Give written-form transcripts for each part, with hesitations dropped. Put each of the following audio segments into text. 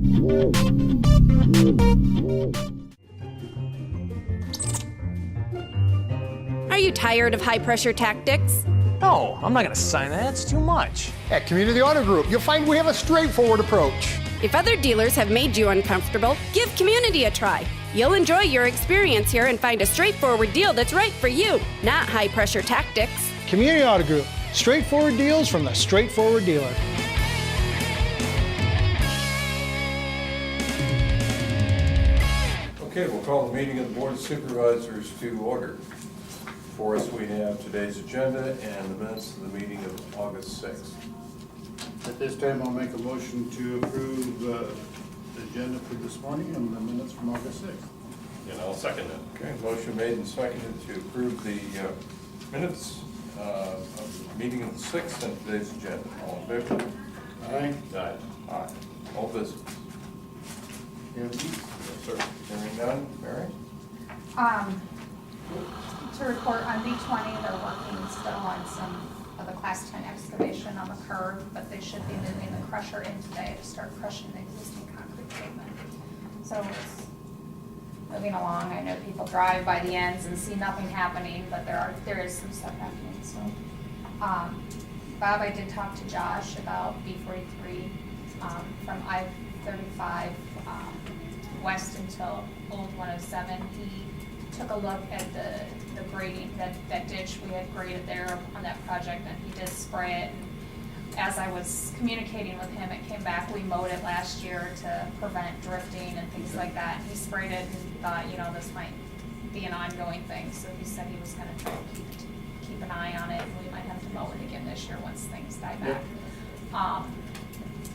Are you tired of high-pressure tactics? No, I'm not going to sign that. It's too much. At Community Auto Group, you'll find we have a straightforward approach. If other dealers have made you uncomfortable, give Community a try. You'll enjoy your experience here and find a straightforward deal that's right for you, not high-pressure tactics. Community Auto Group, straightforward deals from the straightforward dealer. Okay, we'll call the meeting of the Board of Supervisors to order. For us, we have today's agenda and the minutes of the meeting of August 6th. At this time, I'll make a motion to approve the agenda for this morning and the minutes from August 6th. And I'll second that. Okay, motion made and seconded to approve the minutes of the meeting of the 6th and today's agenda. All in favor? Aye. Aye. Aye. All business. Yes, sir. Hearing none. Mary? To report on B20, they're working still on some of the class 10 excavation on the curve, but they should be moving the crusher in today to start crushing the existing concrete pavement. So it's moving along. I know people drive by the ends and see nothing happening, but there is some stuff happening. So, Bob, I did talk to Josh about B43 from I-35 west until Old 107. He took a look at the grading, that ditch we had graded there on that project, and he did spray it. And as I was communicating with him, it came back, we mowed it last year to prevent drifting and things like that. He sprayed it and thought, you know, this might be an ongoing thing, so he said he was gonna try to keep an eye on it, and we might have to mow it again this year once things die back.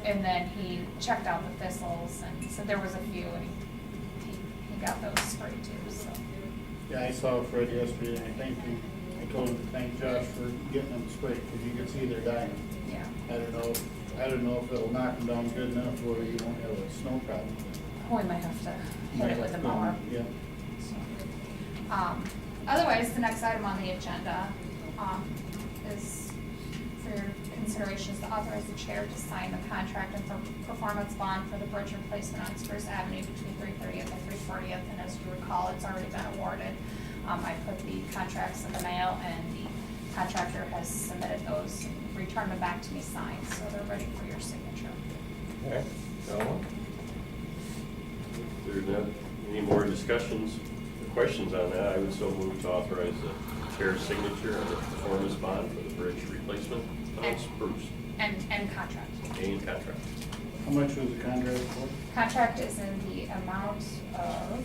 And then he checked out the thistles, and so there was a few, and he got those sprayed too, so. Yeah, I saw Fred yesterday, and I thanked him. I told him to thank Josh for getting them sprayed, because you can see they're dying. Yeah. I don't know if it'll knock them down good enough where you won't have a snow problem. We might have to hit it with a mower. Yeah. So, otherwise, the next item on the agenda is for your consideration is to authorize the chair to sign the contract and performance bond for the bridge replacement on Spruce Avenue between 330th and 340th. And as you recall, it's already been awarded. I put the contracts in the mail, and the contractor has submitted those and returned them back to me signed, so they're ready for your signature. Okay. Gentlemen? If there are not any more discussions or questions on that, I would so move to authorize the chair's signature on the performance bond for the bridge replacement on Spruce. And contract. And contract. How much was the contract for? Contract is in the amount of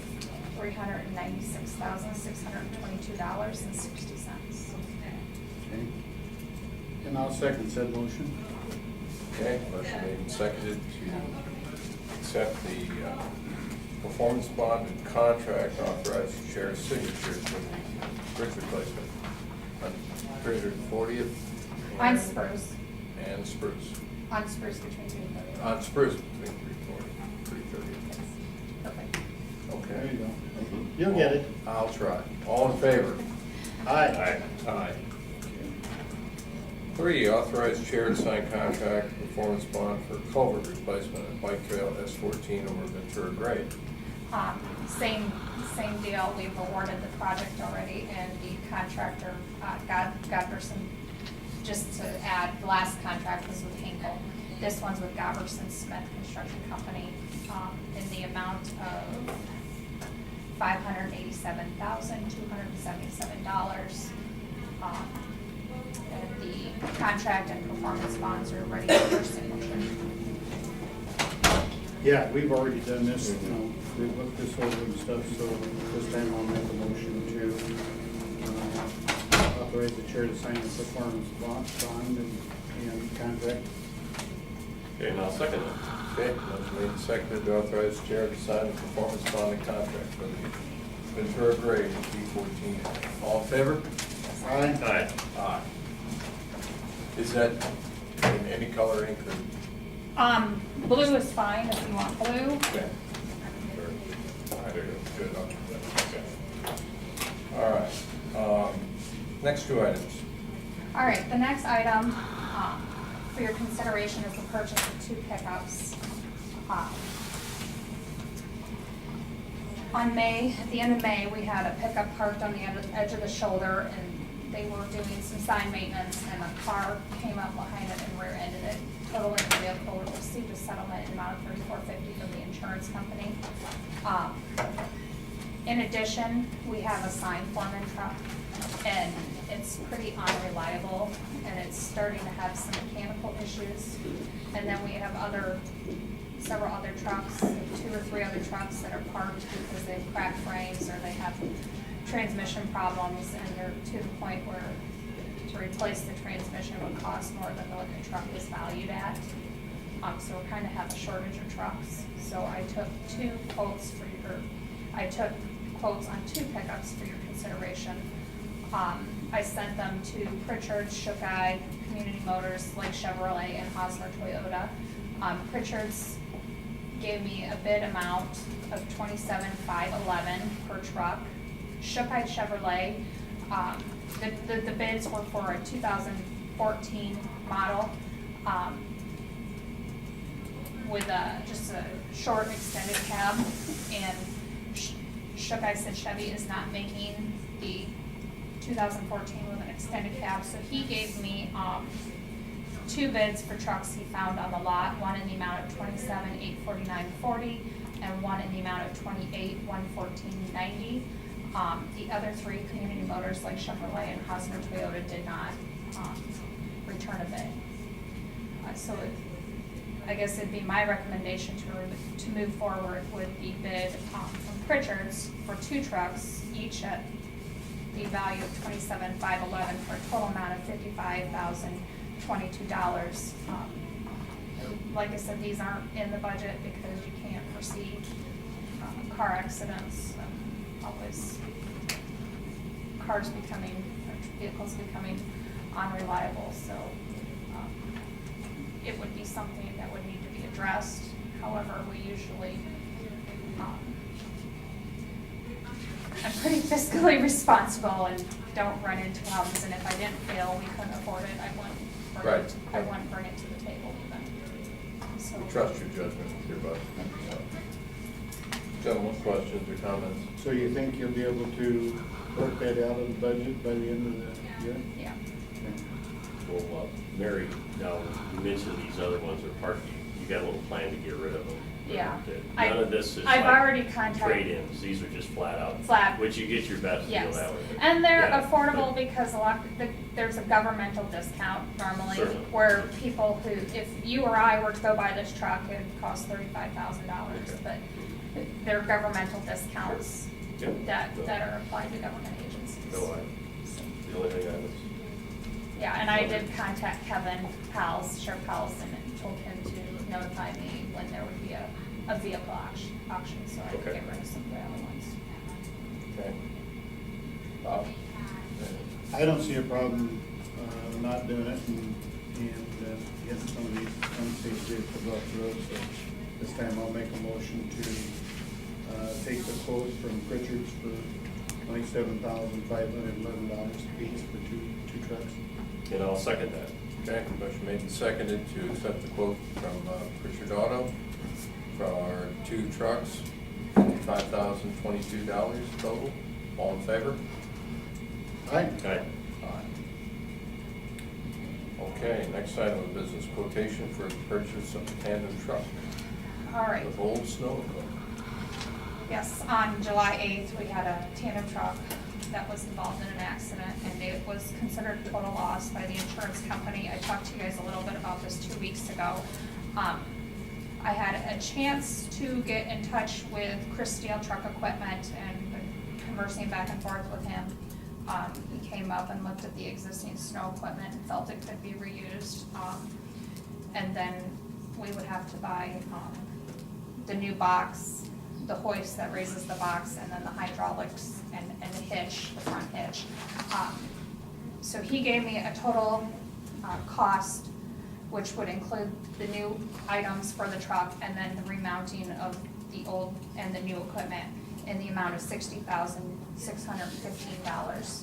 $396,622.60. Okay. And I'll second said motion. Okay, motion made and seconded to accept the performance bond and contract, authorize the chair's signature for the bridge replacement on 340th. On Spruce. And Spruce. On Spruce between 330. On Spruce between 340 and 330. Perfect. There you Okay. go. You'll get it. I'll try. All in favor? Aye. Aye. 3, authorize chair to sign contract performance bond for culvert replacement at Bike Trail S14 over Ventura Grade. Same deal. We've awarded the project already, and the contractor, Godberson, just to add, the last contract was with Hinkle. This one's with Godberson Smith Construction Company in the amount of $587,277. And the contract and performance bonds are ready for your signature. Yeah, we've already done this, you know, we've looked this over and stuff, so this time I'll make a motion to authorize the chair to sign the performance bond and contract. Okay, and I'll second it. Okay, motion made and seconded to authorize the chair to sign the performance bond and contract for the Ventura Grade B14. All in favor? Aye. Aye. Aye. Is that in any color ink or? Blue is fine if you want blue. Okay. All right, good. Okay. All right. Next 2 items. All right, the next item for your consideration is the purchase of 2 pickups. at the end of May, we had a pickup parked on the edge of the shoulder, and they were doing some sign maintenance, and a car came up behind it and rear-ended it, totaling the vehicle. We received a settlement in the amount of $34.50 from the insurance company. In addition, we have a sign foreman truck, and it's pretty unreliable, and it's starting to have some mechanical issues. And then we have several other trucks, 2 or 3 other trucks that are parked because they've cracked frames or they have transmission problems, and they're to the point where to replace the transmission would cost more than what the truck is valued at. So we kind of have a shortage of trucks. So I took quotes on 2 pickups for your consideration. I sent them to Pritchard's, Shook Eye, Community Motors, Lake Chevrolet, and Hosmer Toyota. Pritchard's gave me a bid amount of $27,511 per truck. Shook Eye Chevrolet, the bids were for a 2014 model with just a short extended cab, and Shook Eye said Chevy is not making the 2014 with an extended cab, so he gave me 2 bids for trucks he found on the lot, one in the amount of $27,849.40 and one in the amount of $28,114.90. The other 3, Community Motors, like Chevrolet and Hosmer Toyota, did not return a bid. I guess it'd be my recommendation to move forward with the bid from Pritchard's for 2 trucks, each at the value of $27,511 for a total amount of $55,022. Like I said, these aren't in the budget because you can't foresee car accidents, always vehicles becoming unreliable. So it would be something that would need to be addressed. However, we usually, I'm pretty fiscally responsible and don't run into problems, and if I didn't feel we couldn't afford it, I wouldn't bring it to the table even. So, We trust your judgment with your budget. Gentlemen, questions or comments? So you think you'll be able to work that out of the budget by the end of the year? yeah. Well, Mary, now, you mentioned these other ones are parked. You got a little plan to get rid of them. Yeah. None of this is I've like already contacted. trade-ins. These are just flat out. Flat. Which you get your best deal Yes, that way. and they're Yeah, affordable but- because there's a governmental discount normally Certainly. where people who, if you or I were to go buy this truck, it'd cost $35,000, Okay. but they're governmental discounts Sure. that are applied to government agencies. No, the only thing I was. Yeah, and I did contact Kevin Sheriff Powellson, and told him to notify me when there would be a vehicle auction, so I could Okay. get rid of some of the other ones. Okay. Bob? I don't see a problem not doing it and getting some of these unsafe vehicles off the road. So this time I'll make a motion to take the quote from Pritchard's for $27,511 apiece for two trucks. And I'll second that. Okay, motion made and seconded to accept the quote from Pritchard Auto for 2 trucks, $55,022 total. All in favor? Aye. Okay. Aye. Okay, next item of business, quotation for the purchase of a tandem truck All right. with old snow equipment. Yes, on July 8th, we had a tandem truck that was involved in an accident, and it was considered total loss by the insurance company. I talked to you guys a little bit about this 2 weeks ago. I had a chance to get in touch with Chris Steele Truck Equipment and been conversing back and forth with him. He came up and looked at the existing snow equipment and felt it could be reused. And then we would have to buy the new box, the hoist that raises the box, and then the hydraulics and the hitch, the front hitch. So he gave me a total cost, which would include the new items for the truck and then the remounting of the old and the new equipment in the amount of $60,615.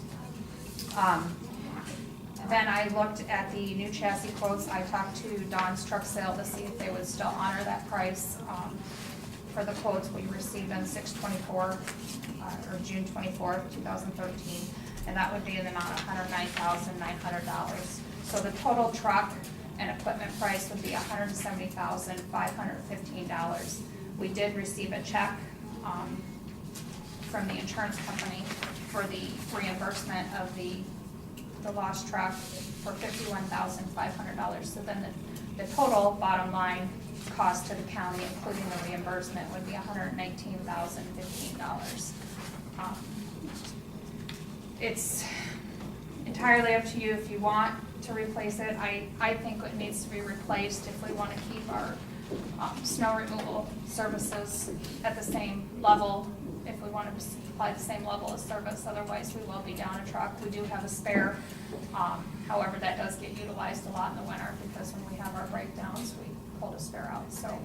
Then I looked at the new chassis quotes. I talked to Don's Truck Sale to see if they would still honor that price. for the quotes we received on 6/24, or June 24th, 2013, and that would be in the amount of $109,900. So the total truck and equipment price would be $170,515. We did receive a check from the insurance company for the reimbursement of the lost truck for $51,500. So then the total bottom line cost to the county, including the reimbursement, would be $119,015. It's entirely up to you if you want to replace it. I think it needs to be replaced if we want to keep our snow removal services at the same level, if we want to supply the same level of service. Otherwise, we will be down a truck. We do have a spare. However, that does get utilized a lot in the winter because when we have our breakdowns, we pull a spare out. So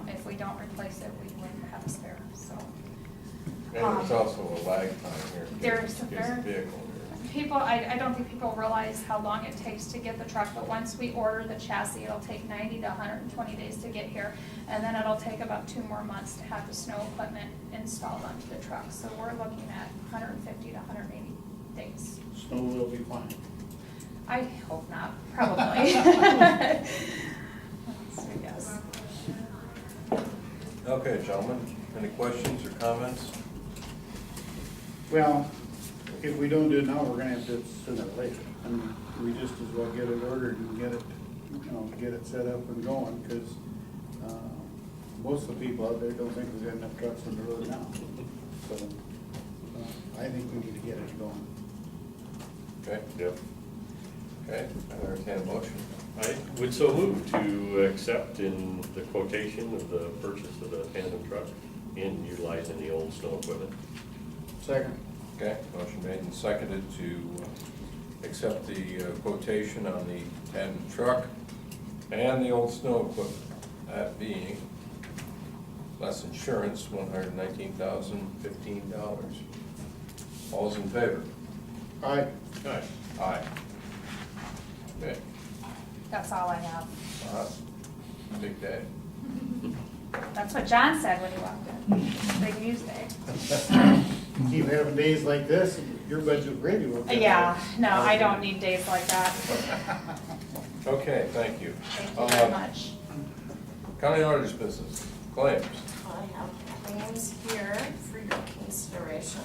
if we don't replace it, we wouldn't have a spare. So And there's also a lag time here. There's a Get the very- vehicle here. people, I don't think people realize how long it takes to get the truck, but once we order the chassis, it'll take 90 to 120 days to get here, and then it'll take about 2 more months to have the snow equipment installed onto the truck. So we're looking at 150 to 180 days. Snow will be fine. I hope not, probably. That's a guess. Okay, gentlemen, any questions or comments? Well, if we don't do it now, we're gonna have to do it sooner or later. I mean, we just as well get it ordered and get it, get it set up and going, because most of the people out there don't think we've got enough trucks on the road now. So, I think we need to get it going. Okay, Yep. okay, I entertain a motion. I would so move to accept in the quotation of the purchase of the tandem truck and utilizing the old snow equipment. Second. Okay, motion made and seconded to accept the quotation on the tandem truck and the old snow equipment. That being less insurance, $119,015. All's in favor? Aye. Aye. Aye. Okay, That's all I have. big day. That's what John said when he walked in. Big news day. Keep having days like this, your budget really will. get Yeah, better. no, I don't need days like that. Okay, thank you. Thank you very much. County auditor's business, claims. I have claims here for your consideration.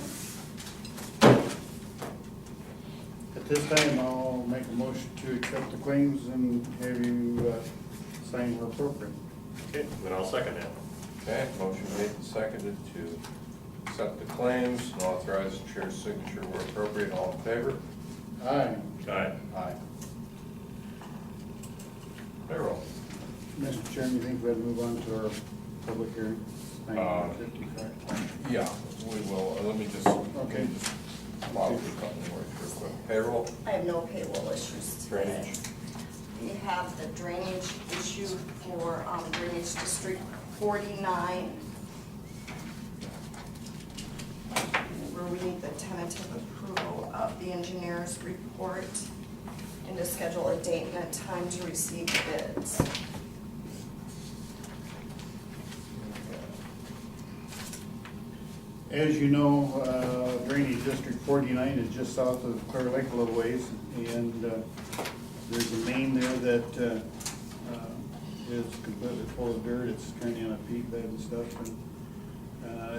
At this time, I'll make a motion to accept the claims and have you sign where appropriate. Okay, and I'll second that. Okay, motion made and seconded to accept the claims and authorize the chair's signature where appropriate. All in favor? Aye. Aye. Aye. Payroll. Mr. Chairman, you think we ought to move on to our public hearing? 9:55. Yeah, we will. Let me just. Okay. Model the company works real quick. Payroll, I have no payroll issues today. drainage. We have the drainage issue for Drainage District 49, where we need the tentative approval of the engineer's report and to schedule a date and a time to receive bids. As you know, Drainage District 49 is just south of Clear Lake a little ways, and there's a main there that is completely full of dirt. It's kind of on a peat bed and stuff. And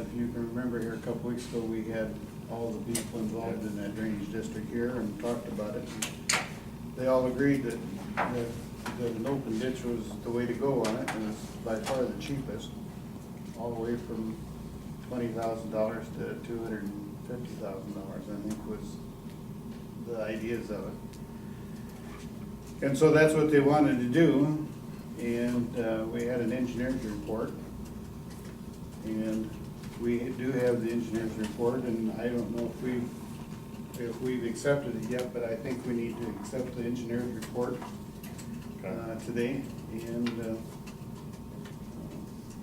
if you can remember here, a couple weeks ago, we had all the people involved in that drainage district here and talked about it. They all agreed that an open ditch was the way to go on it, and it's by far the cheapest, all the way from $20,000 to $250,000, I think was the ideas of it. And so that's what they wanted to do, and we had an engineer's report. And we do have the engineer's report, and I don't know if we've accepted it yet, but I think we need to accept the engineer's report today. And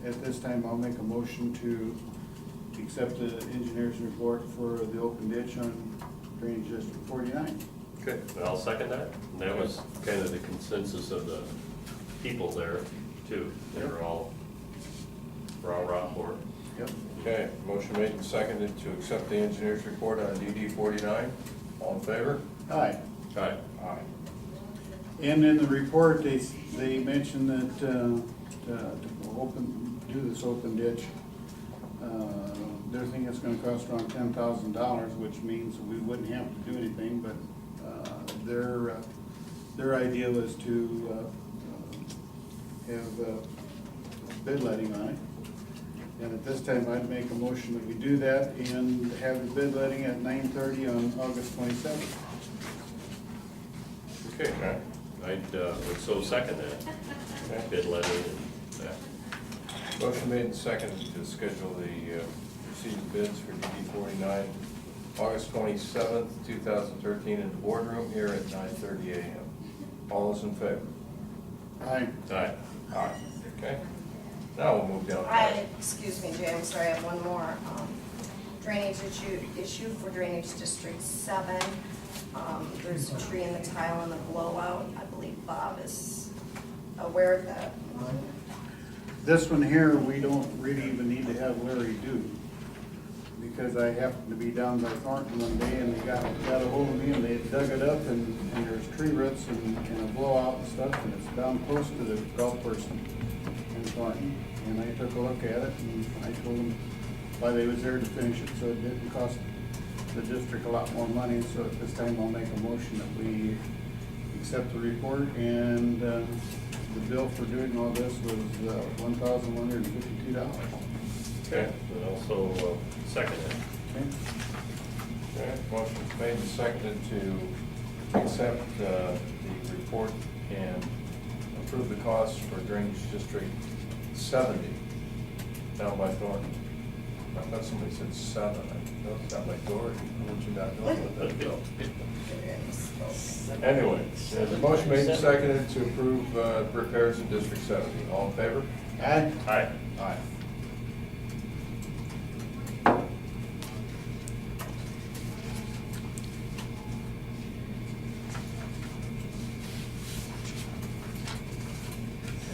at this time, I'll make a motion to accept the engineer's report for the open ditch on Drainage District 49. Okay, and I'll second that. And that was kind of the consensus of the people there too. They were all rah-rah for Yep. Okay, motion made and seconded to accept the engineer's report on DD 49. All in favor? Aye. Aye. Aye. And in the report, they mentioned that, to do this open ditch, they're thinking it's gonna cost around $10,000, which means we wouldn't have to do anything, but, their idea was to, have, bid letting on it. And at this time, I'd make a motion that we do that and have the bid letting at 9:30 on August 27th. Okay. Would so second that. Okay. Bid letting and that. Motion made and seconded to schedule the receipt of bids for DD 49, August 27th, 2013, in the boardroom here at 9:30 a.m. All those in favor? Aye. Aye. Aye. Okay. Now we'll move down. Excuse me, Jay, I'm sorry, I have one more. Drainage issue for Drainage District 7. There's a tree in the tile and the blowout. I believe Bob is aware of that one. This one here, we don't really even need to have Larry do, because I happened to be down by Thornton one day and they got a hold of me and they dug it up and there's tree roots and a blowout and stuff, and it's down close to the golf course in Thornton. And I took a look at it and I told them why they was there to finish it, so it didn't cost the district a lot more money. So at this time, I'll make a motion that we accept the report, and the bill for doing all this was $1,152. Okay. And also second it. Okay. Okay. Motion's made and seconded to accept the report and approve the costs for Drainage District 70 down by Thornton. I thought somebody said 7. I noticed that by Dory. Would you not know what that bill? Anyway, there's a motion made and seconded to approve repairs in District 70. All in favor? Aye. Aye. Aye.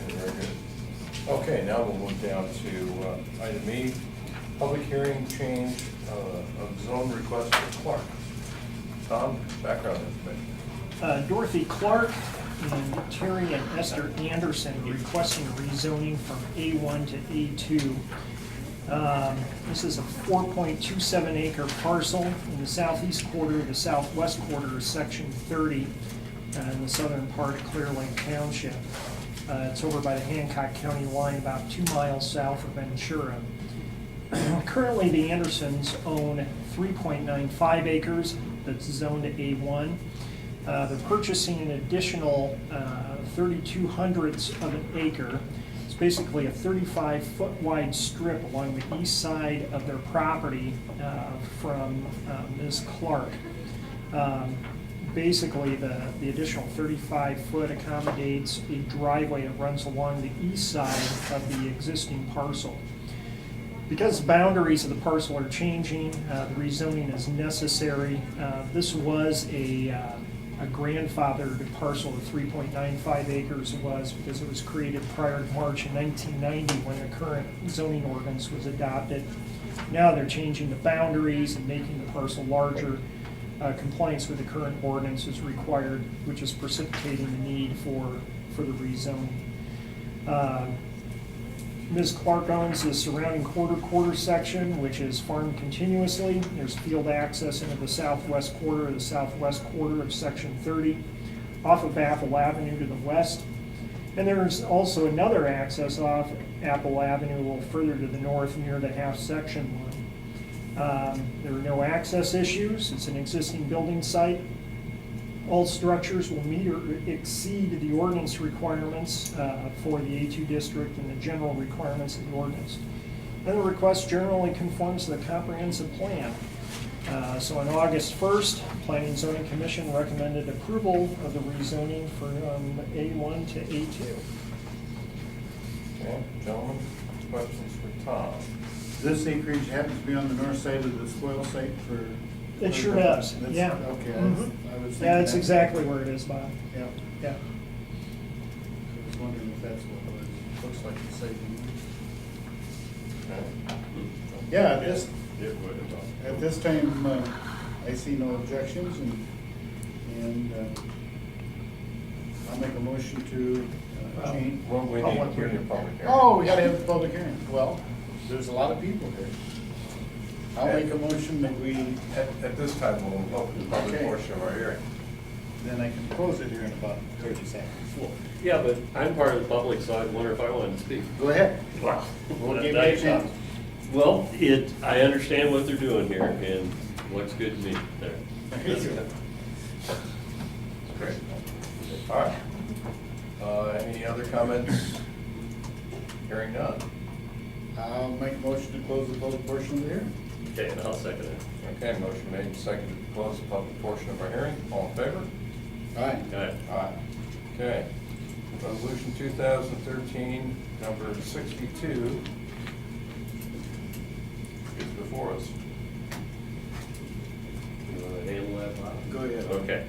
Okay, very good. Okay, now we'll move down to item E, public hearing change of zone request for Clark. Tom, background information. Dorothy Clark and Terry and Esther Anderson requesting rezoning from A1 to A2. This is a 4.27 acre parcel in the southeast quarter, the southwest quarter of Section 30, in the southern part of Clear Lake Township. It's over by the Hancock County line, about 2 miles south of Ventura. Currently, the Andersons own 3.95 acres that's zoned to A1. They're purchasing an additional 32 hundredths of an acre. It's basically a 35-foot wide strip along the east side of their property from Ms. Clark. Basically, the additional 35-foot accommodates a driveway that runs along the east side of the existing parcel. Because the boundaries of the parcel are changing, the rezoning is necessary. This was a grandfathered parcel of 3.95 acres was because it was created prior to March of 1990 when the current zoning ordinance was adopted. Now they're changing the boundaries and making the parcel larger. Compliance with the current ordinance is required, which is precipitating the need for the rezoning. Ms. Clark owns the surrounding quarter section, which is farmed continuously. There's field access into the southwest quarter of Section 30, off of Apple Avenue to the west. And there's also another access off Apple Avenue a little further to the north near the half-section line. There are no access issues. It's an existing building site. All structures will meet or exceed the ordinance requirements for the A2 district and the general requirements of the ordinance. And the request generally conforms to the comprehensive plan. So on August 1st, Planning and Zoning Commission recommended approval of the rezoning from A1 to A2. Okay, gentlemen, questions for Tom? This acreage happens to be on the north side of the spoil site for... It sure does, That's- yeah. Okay, Mhm. I was thinking Yeah, that's that. exactly where it is, Bob. Yeah, Yeah. I was wondering if that's what it was. Looks like it's saving. Okay. Yeah, It would. at this time, I see no objections, and I'll make a motion to change. Well, we need to hear your public hearing. Oh, we gotta have the public hearing. Well, there's a lot of people here. I'll make a motion that we, At this time, we'll open the public Okay. portion of our hearing. then I can close it here in about 30 seconds. Yeah, but I'm part of the public, so I wonder if I wanted to speak. Go ahead. Well, We'll give you a chance. Well, I understand what they're doing here, and looks good to me there. That's good. Great. All right. Any other comments? Hearing none. I'll make a motion to close the public portion of the hearing. Okay, and I'll second it. Okay, motion made and seconded to close the public portion of our hearing. All in favor? Aye. Okay. Aye. Okay. Resolution 2013, number 62 is before us. You want to handle that, Bob? Go ahead. Okay.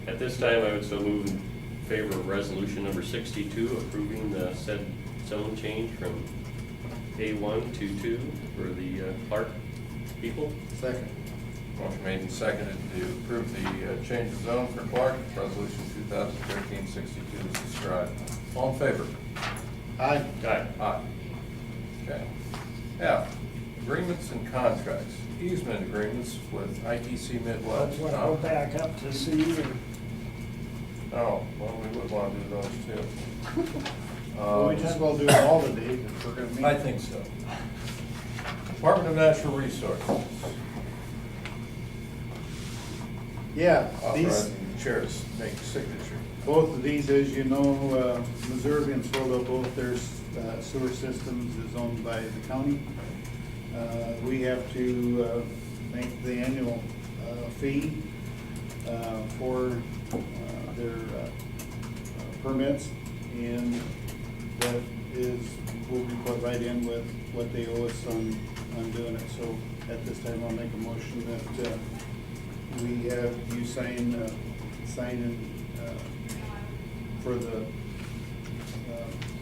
At this time, I would so move in favor of resolution number 62, approving the said zone change from A1 to 2 for the Clark people. Second. Motion made and seconded to approve the change of zone for Clark. Resolution 2013-62 is described. All in favor? Aye. Aye. Aye. Okay. F, agreements and contracts. Easement agreements with ITC Midwest. Want to go back up to C or? Oh, well, we would want to do those too. Well, we just well do all the days if we're gonna meet. I think so. Department of Natural Resources, Yeah, these, authorizing the chair to make a signature. both of these, as you know, Missouri and Swallow, both their sewer systems is owned by the county. We have to make the annual fee for their permits, and that will be put right in with what they owe us on doing it. So at this time, I'll make a motion that we have you sign in for the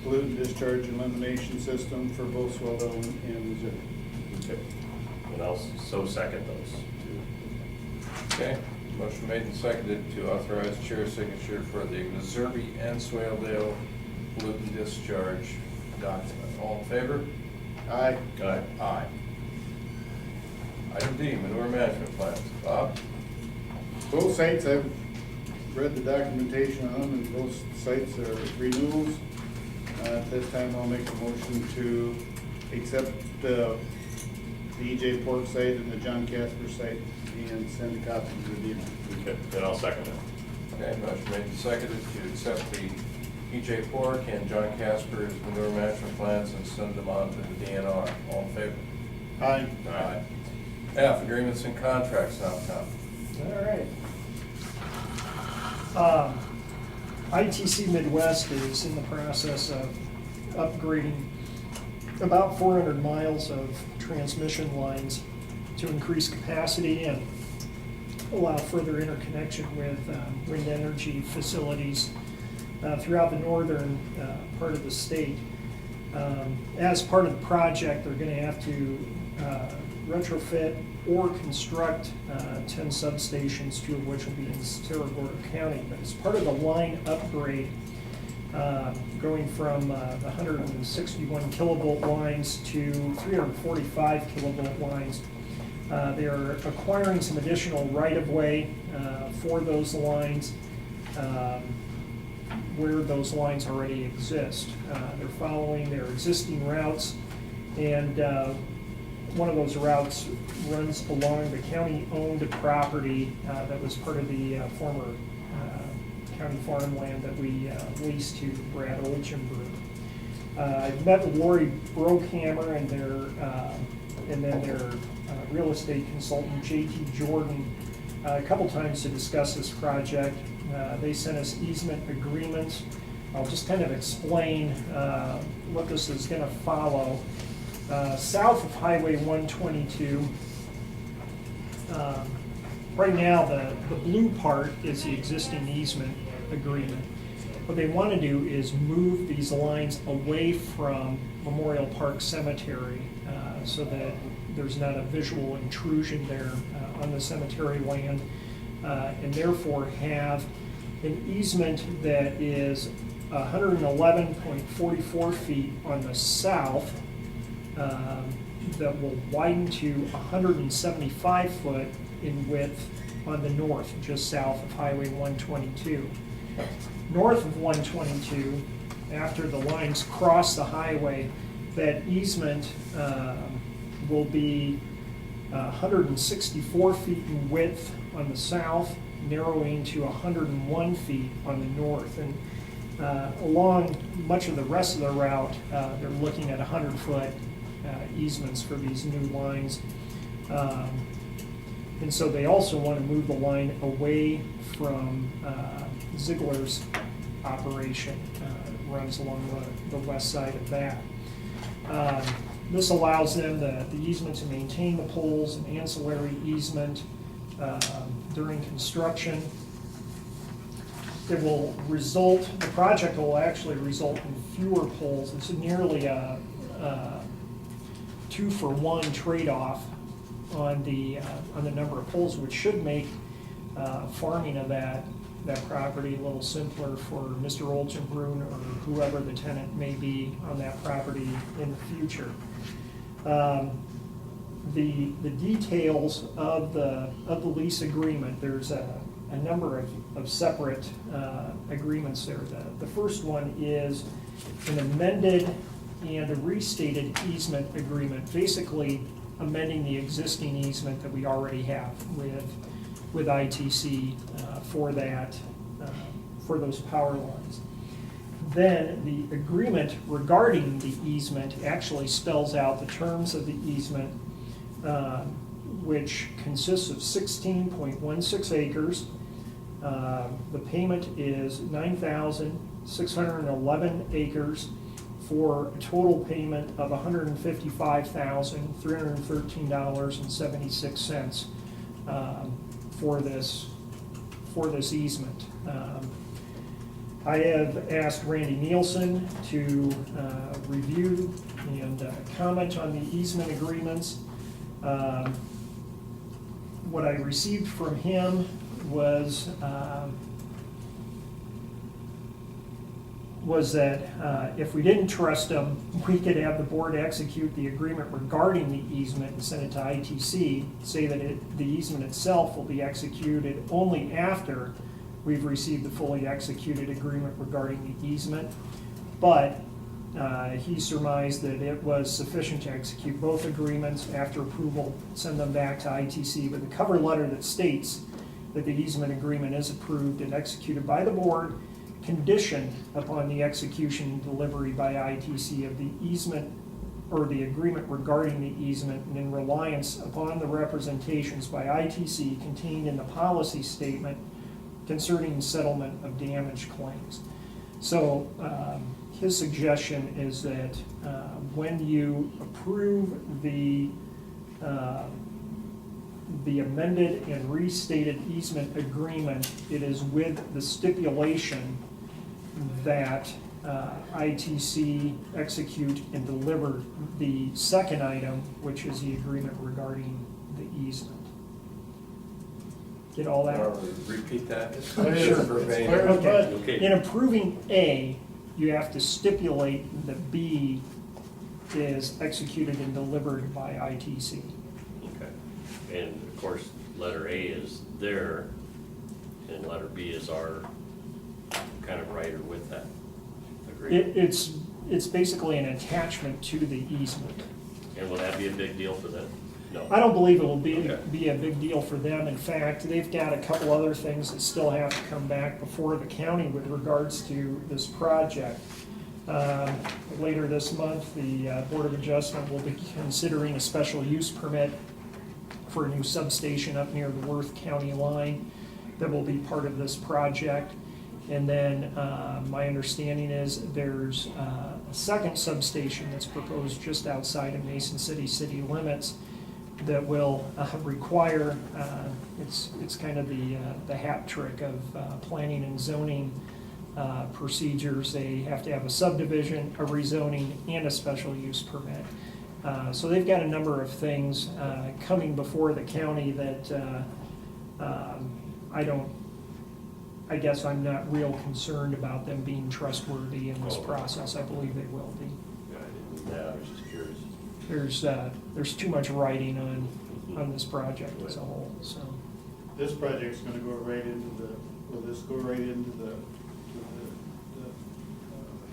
pollutant discharge elimination system for both Swallow and Missouri. Okay. And I'll so second those two. Okay, motion made and seconded to authorize chair signature for the Missouri and Swaledale pollutant discharge document. All in favor? Aye. Aye. Aye. Item D, manure management plans. Bob? Both sites, I've read the documentation on them, and both sites are renewals. At this time, I'll make a motion to accept the EJ Pork site and the John Casper site and send a copy to the dealer. Okay, then I'll second it. Okay, motion made and seconded to accept the EJ Pork and John Casper's manure management plans and send them on to the DNR. All in favor? Aye. Aye. F, agreements and contracts now come. All right. ITC Midwest is in the process of upgrading about 400 miles of transmission lines to increase capacity and allow further interconnection with wind energy facilities throughout the northern part of the state. As part of the project, they're going to have to retrofit or construct 10 substations, 2 of which will be in Cerro, Gordo County. But as part of the line upgrade, going from the 161 kilovolt lines to 345 kilovolt lines, they are acquiring some additional right-of-way for those lines where those lines already exist. They're following their existing routes, and one of those routes runs along the county-owned property that was part of the former county farmland that we leased to Brad Olchenberg. I've met with Lori Brookhammer and their real estate consultant, J.T. Jordan, a couple times to discuss this project. They sent us easement agreements. I'll just kind of explain what this is going to follow. South of Highway 122, right now the blue part is the existing easement agreement. What they want to do is move these lines away from Memorial Park Cemetery. so that there's not a visual intrusion there on the cemetery land, and therefore have an easement that is 111.44 feet on the south, that will widen to 175 foot in width on the north, just south of Highway 122. North of 122, after the lines cross the highway, that easement will be 164 feet in width on the south, narrowing to 101 feet on the north. And along much of the rest of the route, they're looking at 100-foot easements for these new lines. And so they also want to move the line away from Ziegler's operation. It runs along the west side of that. This allows them the easement to maintain the poles and ancillary easement during construction. It will result, the project will actually result in fewer poles. It's nearly a 2-for-1 trade-off on the number of poles, which should make farming of that property a little simpler for Mr. Olchenbrunn or whoever the tenant may be on that property in the future. The details of the lease agreement, there's a number of separate agreements there. The first one is an amended and a restated easement agreement, basically amending the existing easement that we already have with ITC for that, for those power lines. Then the agreement regarding the easement actually spells out the terms of the easement, which consists of 16.16 acres. The payment is 9,611 acres for a total payment of $155,313.76 for this easement. I have asked Randy Nielsen to review and comment on the easement agreements. What I received from him was that if we didn't trust him, we could have the board execute the agreement regarding the easement and send it to ITC, say that the easement itself will be executed only after we've received the fully executed agreement regarding the easement. But he surmised that it was sufficient to execute both agreements. After approval, send them back to ITC with a cover letter that states that the easement agreement is approved and executed by the board, conditioned upon the execution and delivery by ITC of the easement or the agreement regarding the easement, and in reliance upon the representations by ITC contained in the policy statement concerning settlement of damage claims. So his suggestion is that when you approve the amended and restated easement agreement, it is with the stipulation that ITC execute and deliver the second item, which is the agreement regarding the easement. Get all that? Repeat that. Sure. Verbatim. Okay. In approving A, you have to stipulate that B is executed and delivered by ITC. Okay. And of course, letter A is there, and letter B is our kind of writer with that agreement. It's basically an attachment to the easement. And will that be a big deal for them? No. I don't believe it will be Okay. a big deal for them. In fact, they've got a couple other things that still have to come back before the county with regards to this project. Later this month, the Board of Adjustment will be considering a special use permit for a new substation up near the Worth County line that will be part of this project. And then my understanding is there's a second substation that's proposed just outside of Mason City city limits that will require, it's kind of the hat trick of planning and zoning procedures. They have to have a subdivision, a rezoning, and a special use permit. So they've got a number of things coming before the county that I guess I'm not real concerned about them being trustworthy in this process. I believe they will be. Yeah, I was just curious. There's too much writing on this project as a whole, so. This project's gonna go right into will this go right into the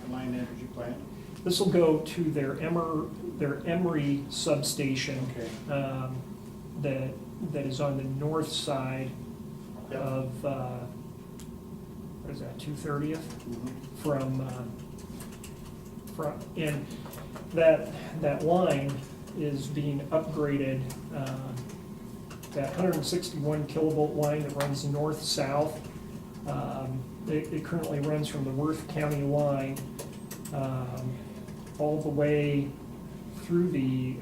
combined energy plant? This will go to their Emery substation. Okay. That is on the north side Yep. of, what is that, 230th? And that line is being upgraded, that 161 kilovolt line that runs north-south. It currently runs from the Worth County line all the way through the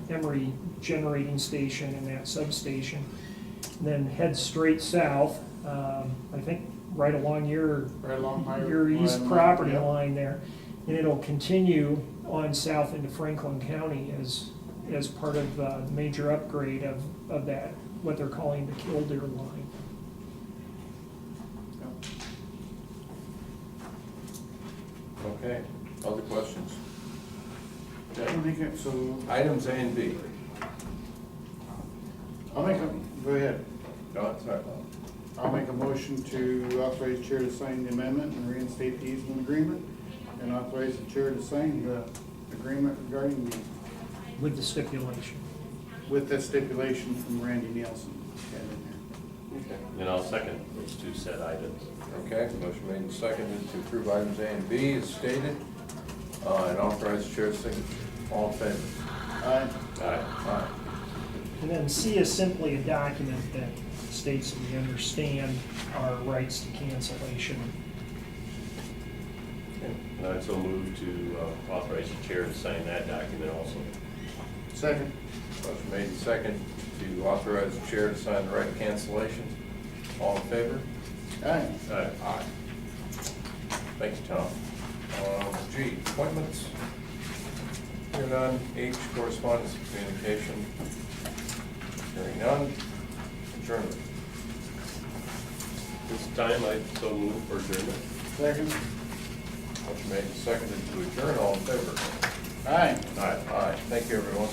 Emery generating station and that substation. Then heads straight south, I think right along your east property line there. And it'll continue on south into Franklin County as part of the major upgrade of that, what they're calling the Killdeer line. Okay, other questions? I don't think it, so, Items A and B. go ahead. John, sorry. I'll make a motion to authorize chair to sign the amendment and reinstate the easement agreement, and authorize the chair to sign the agreement regarding the, With the stipulation. with the stipulation from Randy Nielsen. And I'll second those two said items. Okay, motion made and seconded to approve items A and B as stated, and authorize the chair's signature. All in favor? Aye. Aye. Aye. And then C is simply a document that states that we understand our rights to cancellation. And I'd so move to authorize the chair to sign that document also. Second. Motion made and seconded to authorize the chair to sign the right of cancellation. All in favor? Aye. Aye. Aye. Thank you, Tom. G, appointments. Hearing none. H, correspondence and communication. Hearing none. Adjournment. This time I so move for adjournment. Second. Motion made and seconded to adjourn. All in favor? Aye. Aye. Aye. Thank you, everyone.